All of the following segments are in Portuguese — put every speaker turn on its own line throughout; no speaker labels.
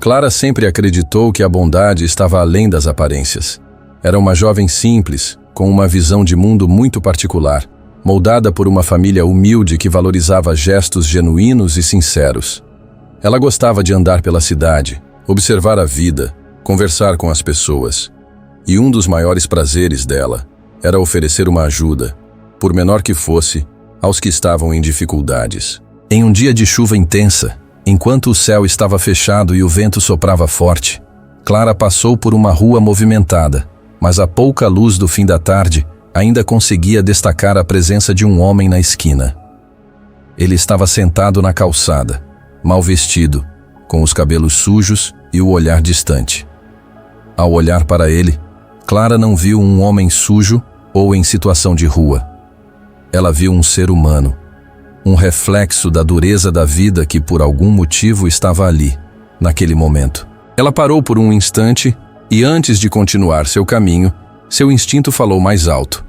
Clara sempre acreditou que a bondade estava além das aparências. Era uma jovem simples, com uma visão de mundo muito particular, moldada por uma família humilde que valorizava gestos genuínos e sinceros. Ela gostava de andar pela cidade, observar a vida, conversar com as pessoas. E um dos maiores prazeres dela era oferecer uma ajuda, por menor que fosse, aos que estavam em dificuldades. Em um dia de chuva intensa, enquanto o céu estava fechado e o vento soprava forte, Clara passou por uma rua movimentada, mas a pouca luz do fim da tarde ainda conseguia destacar a presença de um homem na esquina. Ele estava sentado na calçada, mal vestido, com os cabelos sujos e o olhar distante. Ao olhar para ele, Clara não viu um homem sujo ou em situação de rua. Ela viu um ser humano, um reflexo da dureza da vida que por algum motivo estava ali, naquele momento. Ela parou por um instante e antes de continuar seu caminho, seu instinto falou mais alto.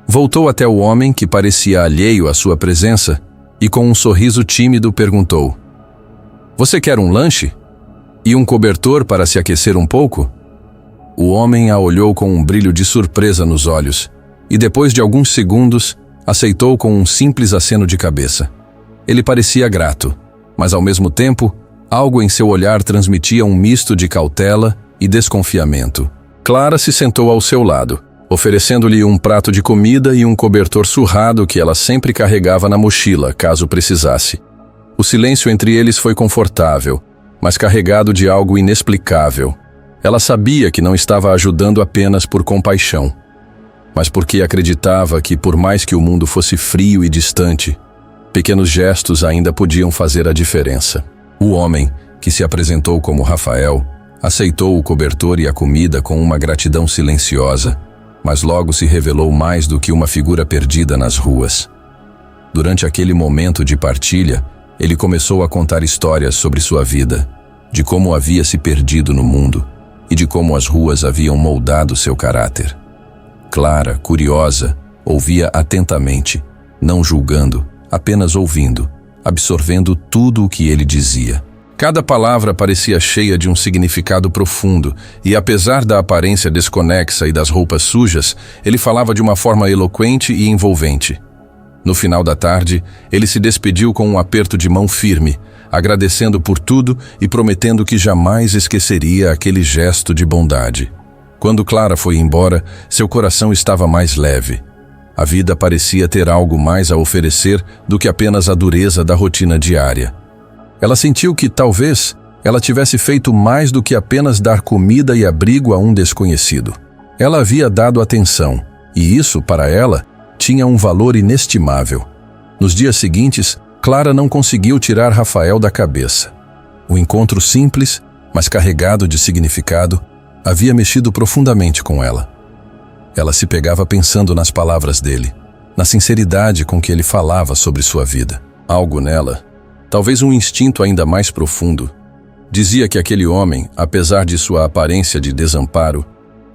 Voltou até o homem que parecia alheio à sua presença e com um sorriso tímido perguntou: "Você quer um lanche? E um cobertor para se aquecer um pouco?" O homem a olhou com um brilho de surpresa nos olhos e depois de alguns segundos aceitou com um simples aceno de cabeça. Ele parecia grato, mas ao mesmo tempo, algo em seu olhar transmitia um misto de cautela e desconfiamento. Clara se sentou ao seu lado, oferecendo-lhe um prato de comida e um cobertor surrado que ela sempre carregava na mochila, caso precisasse. O silêncio entre eles foi confortável, mas carregado de algo inexplicável. Ela sabia que não estava ajudando apenas por compaixão, mas porque acreditava que, por mais que o mundo fosse frio e distante, pequenos gestos ainda podiam fazer a diferença. O homem, que se apresentou como Rafael, aceitou o cobertor e a comida com uma gratidão silenciosa, mas logo se revelou mais do que uma figura perdida nas ruas. Durante aquele momento de partilha, ele começou a contar histórias sobre sua vida, de como havia se perdido no mundo e de como as ruas haviam moldado seu caráter. Clara, curiosa, ouvia atentamente, não julgando, apenas ouvindo, absorvendo tudo o que ele dizia. Cada palavra parecia cheia de um significado profundo, e apesar da aparência desconexa e das roupas sujas, ele falava de uma forma eloquente e envolvente. No final da tarde, ele se despediu com um aperto de mão firme, agradecendo por tudo e prometendo que jamais esqueceria aquele gesto de bondade. Quando Clara foi embora, seu coração estava mais leve. A vida parecia ter algo mais a oferecer do que apenas a dureza da rotina diária. Ela sentiu que, talvez, ela tivesse feito mais do que apenas dar comida e abrigo a um desconhecido. Ela havia dado atenção, e isso, para ela, tinha um valor inestimável. Nos dias seguintes, Clara não conseguiu tirar Rafael da cabeça. O encontro simples, mas carregado de significado, havia mexido profundamente com ela. Ela se pegava pensando nas palavras dele, na sinceridade com que ele falava sobre sua vida. Algo nela, talvez um instinto ainda mais profundo, dizia que aquele homem, apesar de sua aparência de desamparo,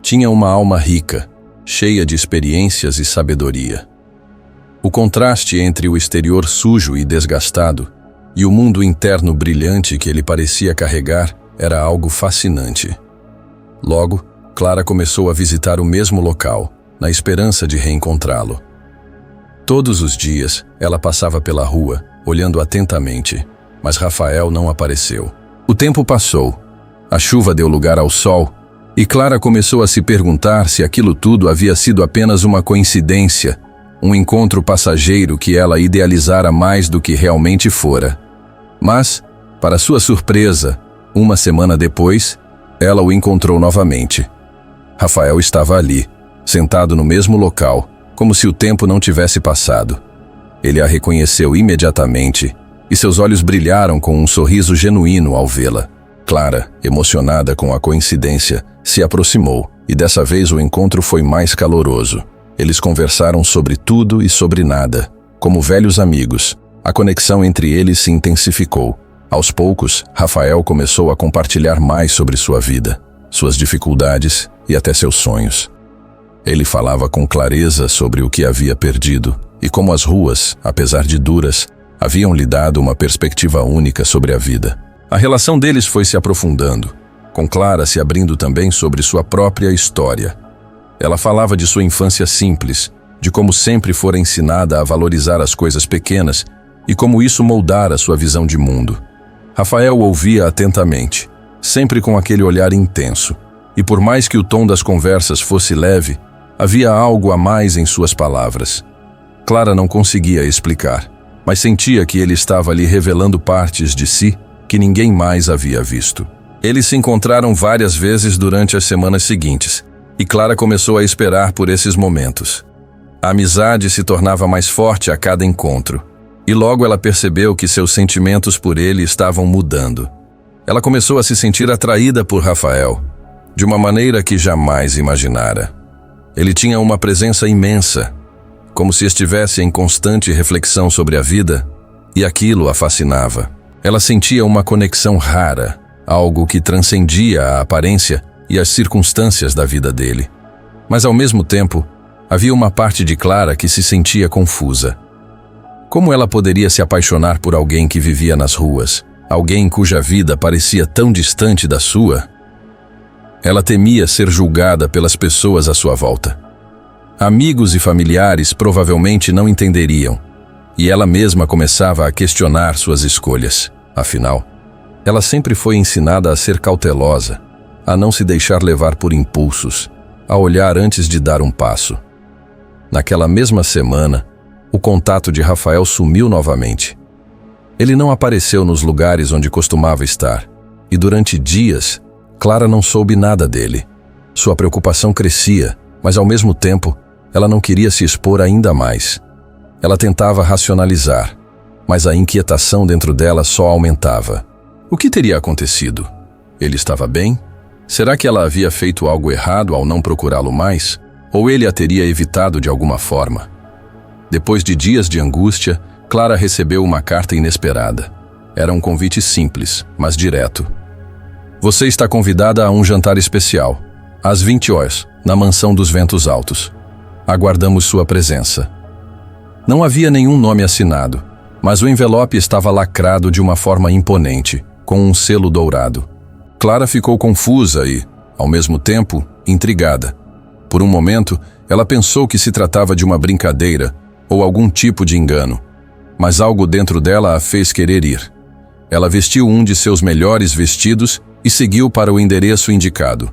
tinha uma alma rica, cheia de experiências e sabedoria. O contraste entre o exterior sujo e desgastado e o mundo interno brilhante que ele parecia carregar era algo fascinante. Logo, Clara começou a visitar o mesmo local, na esperança de reencontrá-lo. Todos os dias, ela passava pela rua, olhando atentamente, mas Rafael não apareceu. O tempo passou, a chuva deu lugar ao sol, e Clara começou a se perguntar se aquilo tudo havia sido apenas uma coincidência, um encontro passageiro que ela idealizara mais do que realmente fora. Mas, para sua surpresa, uma semana depois, ela o encontrou novamente. Rafael estava ali, sentado no mesmo local, como se o tempo não tivesse passado. Ele a reconheceu imediatamente e seus olhos brilharam com um sorriso genuíno ao vê-la. Clara, emocionada com a coincidência, se aproximou e dessa vez o encontro foi mais caloroso. Eles conversaram sobre tudo e sobre nada, como velhos amigos. A conexão entre eles se intensificou. Aos poucos, Rafael começou a compartilhar mais sobre sua vida, suas dificuldades e até seus sonhos. Ele falava com clareza sobre o que havia perdido e como as ruas, apesar de duras, haviam lhe dado uma perspectiva única sobre a vida. A relação deles foi se aprofundando, com Clara se abrindo também sobre sua própria história. Ela falava de sua infância simples, de como sempre fora ensinada a valorizar as coisas pequenas e como isso moldara sua visão de mundo. Rafael ouvia atentamente, sempre com aquele olhar intenso, e por mais que o tom das conversas fosse leve, havia algo a mais em suas palavras. Clara não conseguia explicar, mas sentia que ele estava lhe revelando partes de si que ninguém mais havia visto. Eles se encontraram várias vezes durante as semanas seguintes, e Clara começou a esperar por esses momentos. A amizade se tornava mais forte a cada encontro, e logo ela percebeu que seus sentimentos por ele estavam mudando. Ela começou a se sentir atraída por Rafael, de uma maneira que jamais imaginara. Ele tinha uma presença imensa, como se estivesse em constante reflexão sobre a vida, e aquilo a fascinava. Ela sentia uma conexão rara, algo que transcendia a aparência e as circunstâncias da vida dele. Mas ao mesmo tempo, havia uma parte de Clara que se sentia confusa. Como ela poderia se apaixonar por alguém que vivia nas ruas, alguém cuja vida parecia tão distante da sua? Ela temia ser julgada pelas pessoas à sua volta. Amigos e familiares provavelmente não entenderiam, e ela mesma começava a questionar suas escolhas. Afinal, ela sempre foi ensinada a ser cautelosa, a não se deixar levar por impulsos, a olhar antes de dar um passo. Naquela mesma semana, o contato de Rafael sumiu novamente. Ele não apareceu nos lugares onde costumava estar, e durante dias, Clara não soube nada dele. Sua preocupação crescia, mas ao mesmo tempo, ela não queria se expor ainda mais. Ela tentava racionalizar, mas a inquietação dentro dela só aumentava. O que teria acontecido? Ele estava bem? Será que ela havia feito algo errado ao não procurá-lo mais? Ou ele a teria evitado de alguma forma? Depois de dias de angústia, Clara recebeu uma carta inesperada. Era um convite simples, mas direto. Você está convidada a um jantar especial, às 20 horas, na Mansão dos Ventos Altos. Aguardamos sua presença. Não havia nenhum nome assinado, mas o envelope estava lacrado de uma forma imponente, com um selo dourado. Clara ficou confusa e, ao mesmo tempo, intrigada. Por um momento, ela pensou que se tratava de uma brincadeira ou algum tipo de engano, mas algo dentro dela a fez querer ir. Ela vestiu um de seus melhores vestidos e seguiu para o endereço indicado.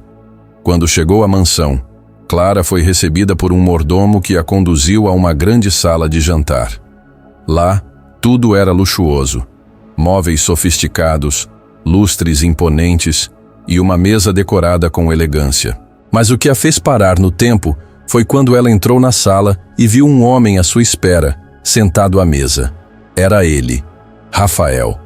Quando chegou à mansão, Clara foi recebida por um mordomo que a conduziu a uma grande sala de jantar. Lá, tudo era luxuoso. Móveis sofisticados, lustres imponentes e uma mesa decorada com elegância. Mas o que a fez parar no tempo foi quando ela entrou na sala e viu um homem à sua espera, sentado à mesa. Era ele, Rafael.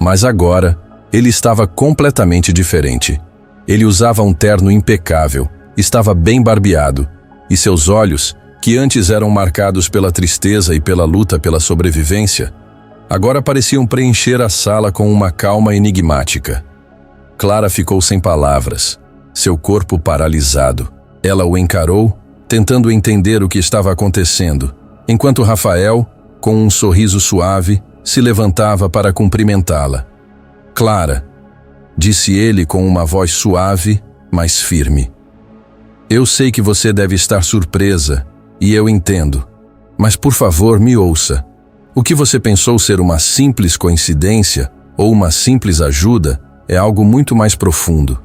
Mas agora, ele estava completamente diferente. Ele usava um terno impecável, estava bem barbeado, e seus olhos, que antes eram marcados pela tristeza e pela luta pela sobrevivência, agora pareciam preencher a sala com uma calma enigmática. Clara ficou sem palavras, seu corpo paralisado. Ela o encarou, tentando entender o que estava acontecendo, enquanto Rafael, com um sorriso suave, se levantava para cumprimentá-la. Clara, disse ele com uma voz suave, mas firme. Eu sei que você deve estar surpresa, e eu entendo. Mas por favor, me ouça. O que você pensou ser uma simples coincidência ou uma simples ajuda é algo muito mais profundo.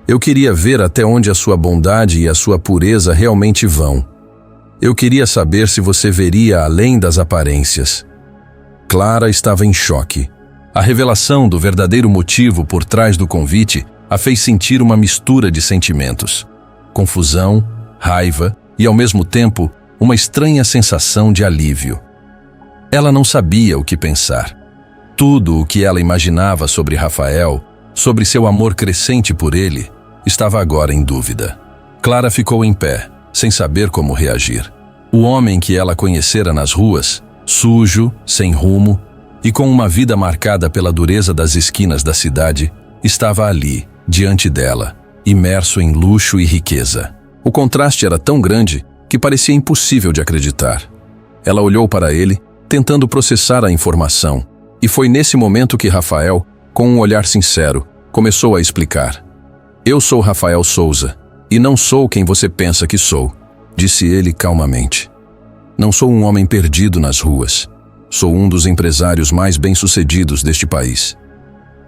Eu queria ver até onde a sua bondade e a sua pureza realmente vão. Eu queria saber se você veria além das aparências. Clara estava em choque. A revelação do verdadeiro motivo por trás do convite a fez sentir uma mistura de sentimentos. Confusão, raiva e, ao mesmo tempo, uma estranha sensação de alívio. Ela não sabia o que pensar. Tudo o que ela imaginava sobre Rafael, sobre seu amor crescente por ele, estava agora em dúvida. Clara ficou em pé, sem saber como reagir. O homem que ela conhecera nas ruas, sujo, sem rumo e com uma vida marcada pela dureza das esquinas da cidade, estava ali, diante dela, imerso em luxo e riqueza. O contraste era tão grande que parecia impossível de acreditar. Ela olhou para ele, tentando processar a informação, e foi nesse momento que Rafael, Com um olhar sincero, começou a explicar. Eu sou Rafael Souza, e não sou quem você pensa que sou, disse ele calmamente. Não sou um homem perdido nas ruas. Sou um dos empresários mais bem-sucedidos deste país.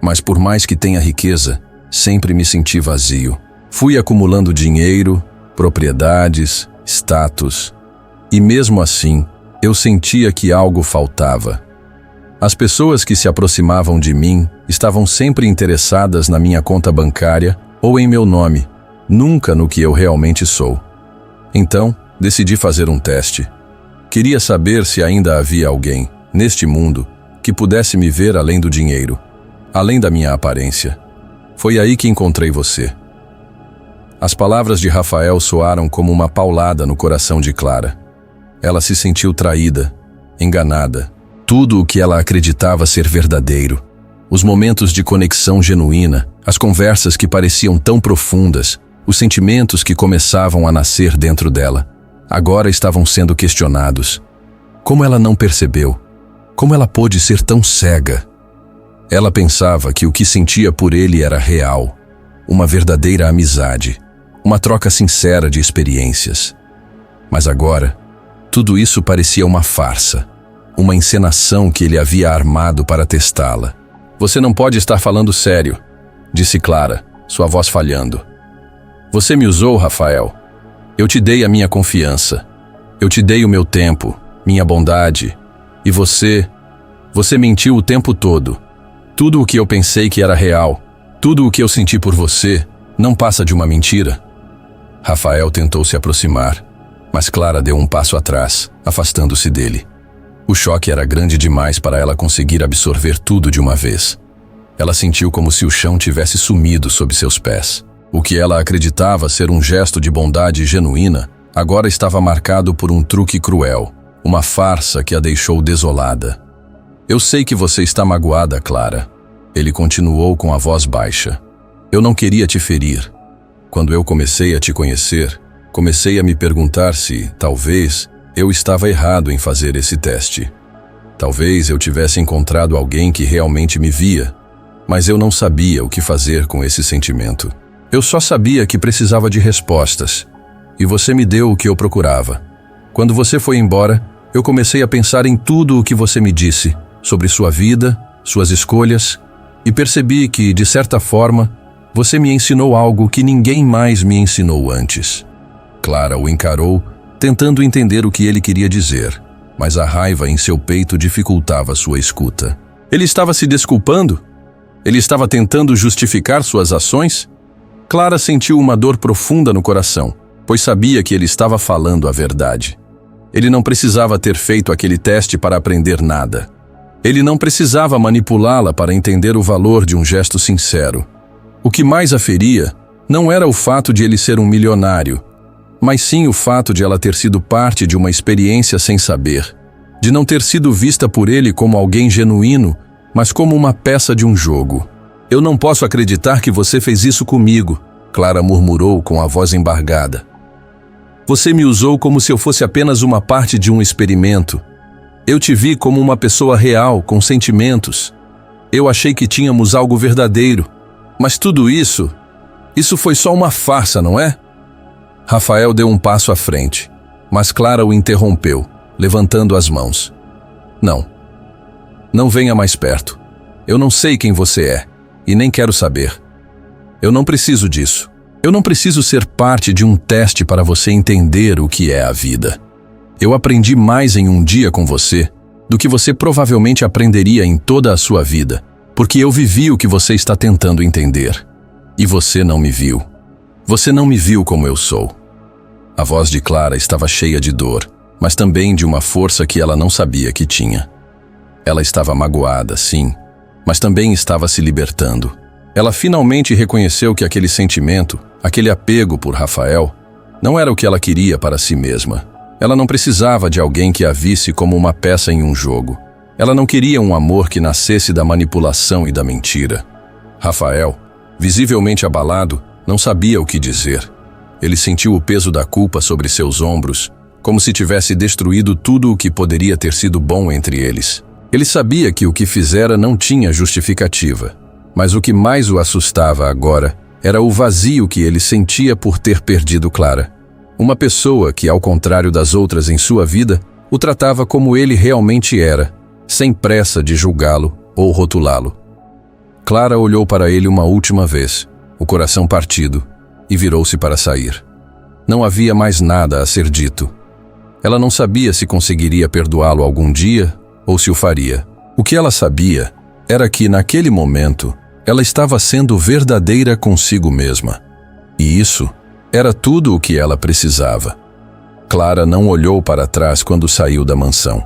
Mas por mais que tenha riqueza, sempre me senti vazio. Fui acumulando dinheiro, propriedades, status, e mesmo assim, eu sentia que algo faltava. As pessoas que se aproximavam de mim estavam sempre interessadas na minha conta bancária ou em meu nome, nunca no que eu realmente sou. Então, decidi fazer um teste. Queria saber se ainda havia alguém, neste mundo, que pudesse me ver além do dinheiro, além da minha aparência. Foi aí que encontrei você. As palavras de Rafael soaram como uma paulada no coração de Clara. Ela se sentiu traída, enganada. Tudo o que ela acreditava ser verdadeiro. Os momentos de conexão genuína, as conversas que pareciam tão profundas, os sentimentos que começavam a nascer dentro dela, agora estavam sendo questionados. Como ela não percebeu? Como ela pôde ser tão cega? Ela pensava que o que sentia por ele era real, uma verdadeira amizade, uma troca sincera de experiências. Mas agora, tudo isso parecia uma farsa, uma encenação que ele havia armado para testá-la. Você não pode estar falando sério, disse Clara, sua voz falhando. Você me usou, Rafael. Eu te dei a minha confiança. Eu te dei o meu tempo, minha bondade. E você mentiu o tempo todo. Tudo o que eu pensei que era real, tudo o que eu senti por você, não passa de uma mentira. Rafael tentou se aproximar, mas Clara deu um passo atrás, afastando-se dele. O choque era grande demais para ela conseguir absorver tudo de uma vez. Ela sentiu como se o chão tivesse sumido sob seus pés. O que ela acreditava ser um gesto de bondade genuína, agora estava marcado por um truque cruel, uma farsa que a deixou desolada. Eu sei que você está magoada, Clara. Ele continuou com a voz baixa. Eu não queria te ferir. Quando eu comecei a te conhecer, comecei a me perguntar se, talvez, eu estava errado em fazer esse teste. Talvez eu tivesse encontrado alguém que realmente me via, mas eu não sabia o que fazer com esse sentimento. Eu só sabia que precisava de respostas, e você me deu o que eu procurava. Quando você foi embora, eu comecei a pensar em tudo o que você me disse, sobre sua vida, suas escolhas, e percebi que, de certa forma, você me ensinou algo que ninguém mais me ensinou antes. Clara o encarou, tentando entender o que ele queria dizer, mas a raiva em seu peito dificultava sua escuta. Ele estava se desculpando? Ele estava tentando justificar suas ações? Clara sentiu uma dor profunda no coração, pois sabia que ele estava falando a verdade. Ele não precisava ter feito aquele teste para aprender nada. Ele não precisava manipulá-la para entender o valor de um gesto sincero. O que mais a feria não era o fato de ele ser um milionário, mas sim o fato de ela ter sido parte de uma experiência sem saber, de não ter sido vista por ele como alguém genuíno, mas como uma peça de um jogo. Eu não posso acreditar que você fez isso comigo, Clara murmurou com a voz embargada. Você me usou como se eu fosse apenas uma parte de um experimento. Eu te vi como uma pessoa real, com sentimentos. Eu achei que tínhamos algo verdadeiro. Mas tudo isso foi só uma farsa, não é? Rafael deu um passo à frente, mas Clara o interrompeu, levantando as mãos. Não venha mais perto. Eu não sei quem você é, e nem quero saber. Eu não preciso disso. Eu não preciso ser parte de um teste para você entender o que é a vida. Eu aprendi mais em um dia com você do que você provavelmente aprenderia em toda a sua vida, porque eu vivi o que você está tentando entender. E você não me viu. Você não me viu como eu sou. A voz de Clara estava cheia de dor, mas também de uma força que ela não sabia que tinha. Ela estava magoada, sim, mas também estava se libertando. Ela finalmente reconheceu que aquele sentimento, aquele apego por Rafael, não era o que ela queria para si mesma. Ela não precisava de alguém que a visse como uma peça em um jogo. Ela não queria um amor que nascesse da manipulação e da mentira. Rafael, visivelmente abalado, não sabia o que dizer. Ele sentiu o peso da culpa sobre seus ombros, como se tivesse destruído tudo o que poderia ter sido bom entre eles. Ele sabia que o que fizera não tinha justificativa. Mas o que mais o assustava agora era o vazio que ele sentia por ter perdido Clara. Uma pessoa que, ao contrário das outras em sua vida, o tratava como ele realmente era, sem pressa de julgá-lo ou rotulá-lo. Clara olhou para ele uma última vez, o coração partido, e virou-se para sair. Não havia mais nada a ser dito. Ela não sabia se conseguiria perdoá-lo algum dia ou se o faria. O que ela sabia era que, naquele momento, ela estava sendo verdadeira consigo mesma. E isso era tudo o que ela precisava. Clara não olhou para trás quando saiu da mansão.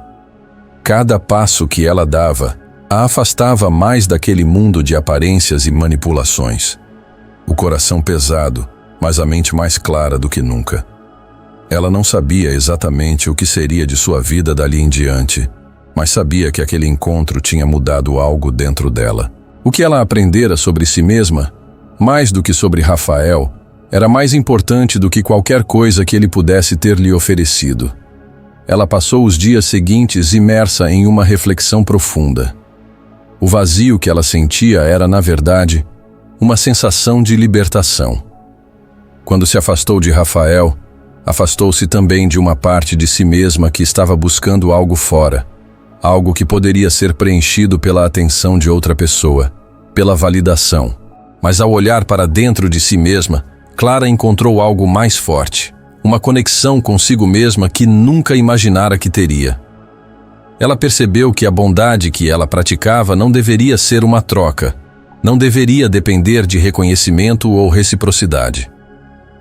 Cada passo que ela dava a afastava mais daquele mundo de aparências e manipulações. O coração pesado, mas a mente mais clara do que nunca. Ela não sabia exatamente o que seria de sua vida dali em diante, mas sabia que aquele encontro tinha mudado algo dentro dela. O que ela aprendera sobre si mesma, mais do que sobre Rafael, era mais importante do que qualquer coisa que ele pudesse ter lhe oferecido. Ela passou os dias seguintes imersa em uma reflexão profunda. O vazio que ela sentia era, na verdade, uma sensação de libertação. Quando se afastou de Rafael, afastou-se também de uma parte de si mesma que estava buscando algo fora, algo que poderia ser preenchido pela atenção de outra pessoa, pela validação. Mas ao olhar para dentro de si mesma, Clara encontrou algo mais forte, uma conexão consigo mesma que nunca imaginara que teria. Ela percebeu que a bondade que ela praticava não deveria ser uma troca, não deveria depender de reconhecimento ou reciprocidade.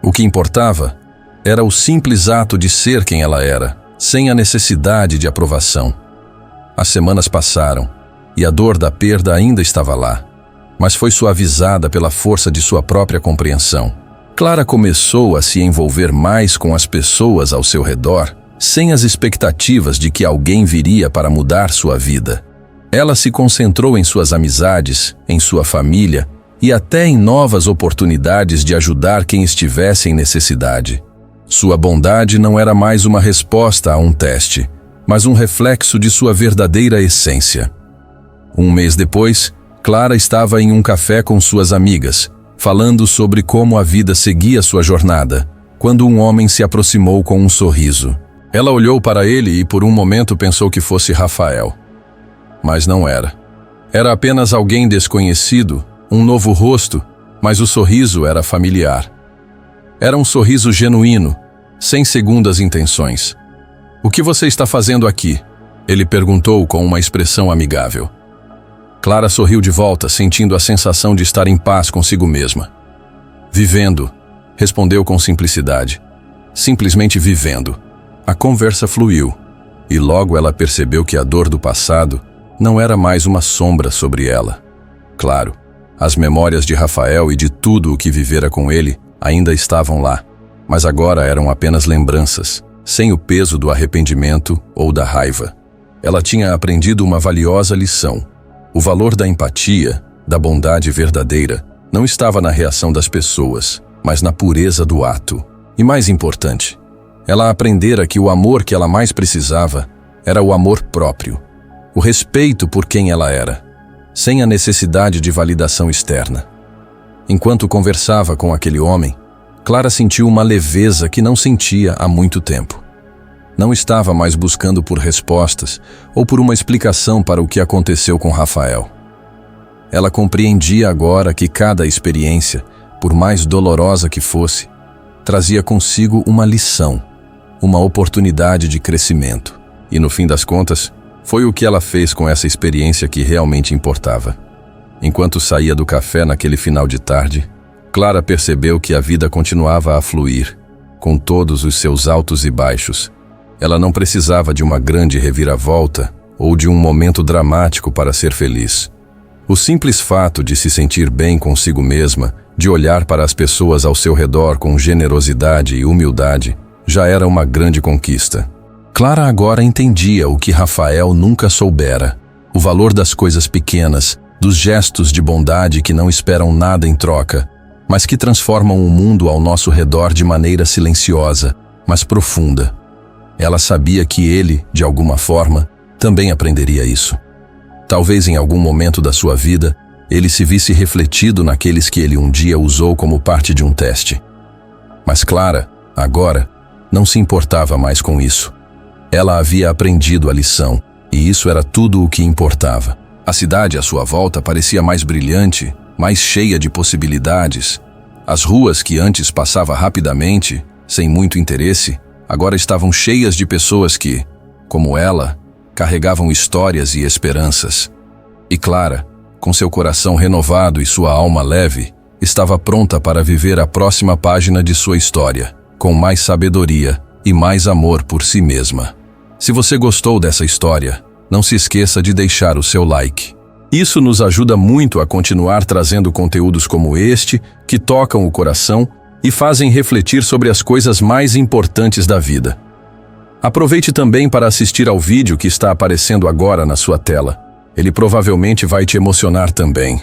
O que importava era o simples ato de ser quem ela era, sem a necessidade de aprovação. As semanas passaram, e a dor da perda ainda estava lá, mas foi suavizada pela força de sua própria compreensão. Clara começou a se envolver mais com as pessoas ao seu redor, sem as expectativas de que alguém viria para mudar sua vida. Ela se concentrou em suas amizades, em sua família e até em novas oportunidades de ajudar quem estivesse em necessidade. Sua bondade não era mais uma resposta a um teste, mas um reflexo de sua verdadeira essência. Um mês depois, Clara estava em um café com suas amigas, falando sobre como a vida seguia sua jornada, quando um homem se aproximou com um sorriso. Ela olhou para ele e por um momento pensou que fosse Rafael. Mas não era. Era apenas alguém desconhecido, um novo rosto, mas o sorriso era familiar. Era um sorriso genuíno, sem segundas intenções. "O que você está fazendo aqui?" ele perguntou com uma expressão amigável. Clara sorriu de volta, sentindo a sensação de estar em paz consigo mesma. "Vivendo", respondeu com simplicidade. "Simplesmente vivendo." A conversa fluiu, e logo ela percebeu que a dor do passado não era mais uma sombra sobre ela. Claro, as memórias de Rafael e de tudo o que vivera com ele ainda estavam lá, mas agora eram apenas lembranças, sem o peso do arrependimento ou da raiva. Ela tinha aprendido uma valiosa lição. O valor da empatia, da bondade verdadeira, não estava na reação das pessoas, mas na pureza do ato. E mais importante, ela aprendera que o amor que ela mais precisava era o amor próprio, o respeito por quem ela era, sem a necessidade de validação externa. Enquanto conversava com aquele homem, Clara sentiu uma leveza que não sentia há muito tempo. Não estava mais buscando por respostas ou por uma explicação para o que aconteceu com Rafael. Ela compreendia agora que cada experiência, por mais dolorosa que fosse, trazia consigo uma lição, uma oportunidade de crescimento. E no fim das contas, foi o que ela fez com essa experiência que realmente importava. Enquanto saía do café naquele final de tarde, Clara percebeu que a vida continuava a fluir, com todos os seus altos e baixos. Ela não precisava de uma grande reviravolta ou de um momento dramático para ser feliz. O simples fato de se sentir bem consigo mesma, de olhar para as pessoas ao seu redor com generosidade e humildade, já era uma grande conquista. Clara agora entendia o que Rafael nunca soubera: o valor das coisas pequenas, dos gestos de bondade que não esperam nada em troca, mas que transformam o mundo ao nosso redor de maneira silenciosa, mas profunda. Ela sabia que ele, de alguma forma, também aprenderia isso. Talvez em algum momento da sua vida, ele se visse refletido naqueles que ele um dia usou como parte de um teste. Mas Clara, agora, não se importava mais com isso. Ela havia aprendido a lição, e isso era tudo o que importava. A cidade à sua volta parecia mais brilhante, mais cheia de possibilidades. As ruas que antes passava rapidamente, sem muito interesse, agora estavam cheias de pessoas que, como ela, carregavam histórias e esperanças. E Clara, com seu coração renovado e sua alma leve, estava pronta para viver a próxima página de sua história, com mais sabedoria e mais amor por si mesma. Se você gostou dessa história, não se esqueça de deixar o seu like. Isso nos ajuda muito a continuar trazendo conteúdos como este, que tocam o coração e fazem refletir sobre as coisas mais importantes da vida. Aproveite também para assistir ao vídeo que está aparecendo agora na sua tela. Ele provavelmente vai te emocionar também.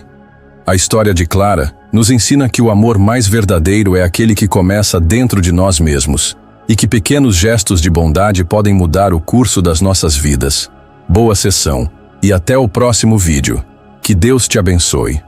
A história de Clara nos ensina que o amor mais verdadeiro é aquele que começa dentro de nós mesmos, e que pequenos gestos de bondade podem mudar o curso das nossas vidas. Boa sessão, e até o próximo vídeo. Que Deus te abençoe.